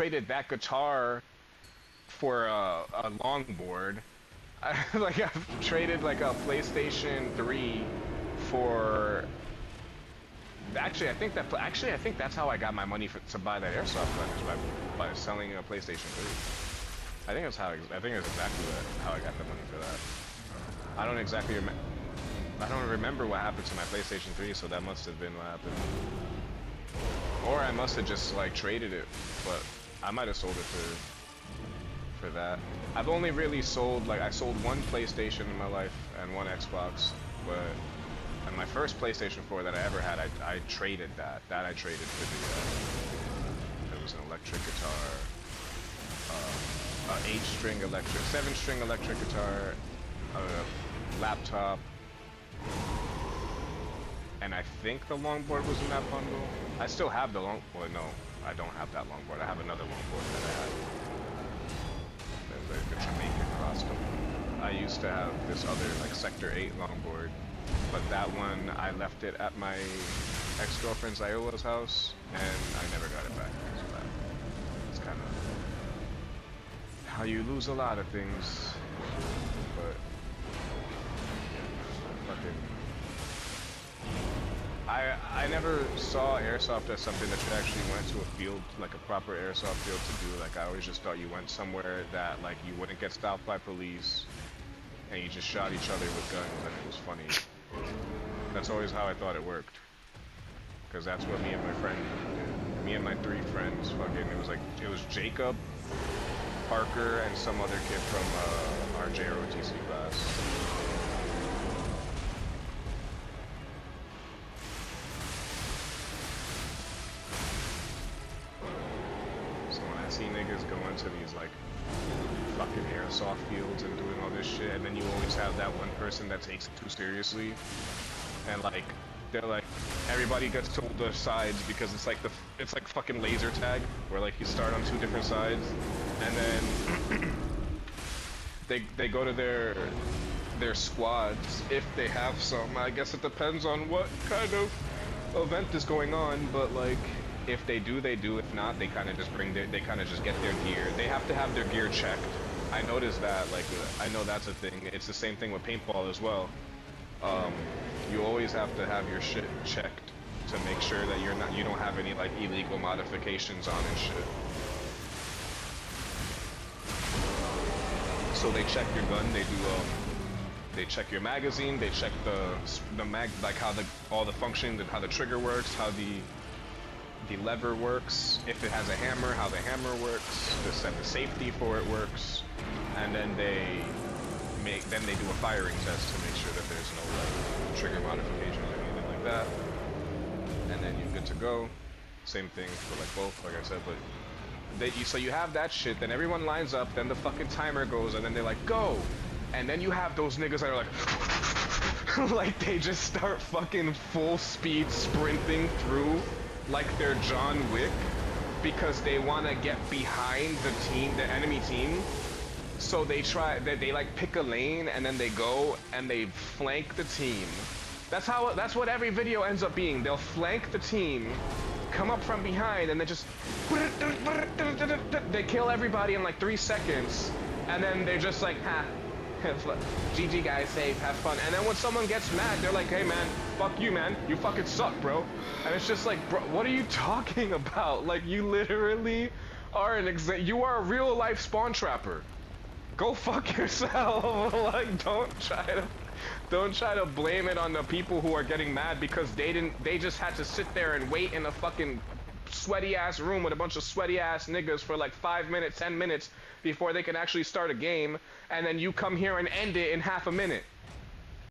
traded that guitar for a longboard. Like I've traded like a PlayStation 3 for. Actually I think that's how I got my money to buy that airsoft gun is by selling a PlayStation 3. I think I think that's exactly how I got the money for that. I don't exactly remember. I don't remember what happened to my PlayStation 3, so that must have been what happened. Or I must have just like traded it, but I might have sold it for that. I've only really sold I sold one PlayStation in my life and one Xbox, but and my first PlayStation 4 that I ever had, I traded that. That I traded for it was an electric guitar, an 8-string electric, 7-string electric guitar, a laptop, and I think the longboard was in that bundle. I still have the well, no, I don't have that longboard. I have another longboard that I had. There's like a Jamaican crossbow. I used to have this other like Sector 8 longboard, but that one I left it at my ex-girlfriend's Iola's house, and I never got it back. So it's kind of how you lose a lot of things, but fucking. I never saw airsoft as something that you actually went to a field, like a proper airsoft field to do. Like I always just thought you went somewhere that like you wouldn't get stopped by police, and you just shot each other with guns, and it was funny. That's always how I thought it worked. Because that's what me and my friend did. Me and my 3 friends, fucking, it was Jacob, Parker, and some other kid from our JROTC class. See niggas going to these like fucking airsoft fields and doing all this shit, and then you always have that one person that takes it too seriously, and like they're like everybody gets told their sides because it's like fucking laser tag where like you start on 2 different sides, and then they go to their squads if they have some. I guess it depends on what kind of event is going on, but like. If they do, they do. If not, they kind of just they kind of just get their gear. They have to have their gear checked. I noticed that, like, I know that's a thing. It's the same thing with paintball as well. You always have to have your shit checked to make sure that you don't have any, like, illegal modifications on and shit. So they check your gun, they check your magazine, they check like all the function, how the trigger works, how the lever works, if it has a hammer, how the hammer works, the safety for it works, and then they do a firing test to make sure that there's no like trigger modifications or anything like that, and then you're good to go. Same thing for like both, like I said, but so you have that shit, then everyone lines up, then the fucking timer goes, and then they're like, go! And then you have those niggas that are like, like they just start fucking full speed sprinting through like they're John Wick because they want to get behind the enemy team. So they like pick a lane and then they go and they flank the team. That's what every video ends up being. They'll flank the team, come up from behind, and they just they kill everybody in like 3 seconds, and then they're just like, ha. GG guys, safe, have fun. And then when someone gets mad, they're like, hey man, fuck you man, you fucking suck, bro. And it's just like, bro, what are you talking about? Like, you literally are you are a real life spawn trapper. Go fuck yourself. Like, don't try to blame it on the people who are getting mad because they just had to sit there and wait in a fucking sweaty ass room with a bunch of sweaty ass niggas for like 5 minutes, 10 minutes before they can actually start a game, and then you come here and end it in half a minute.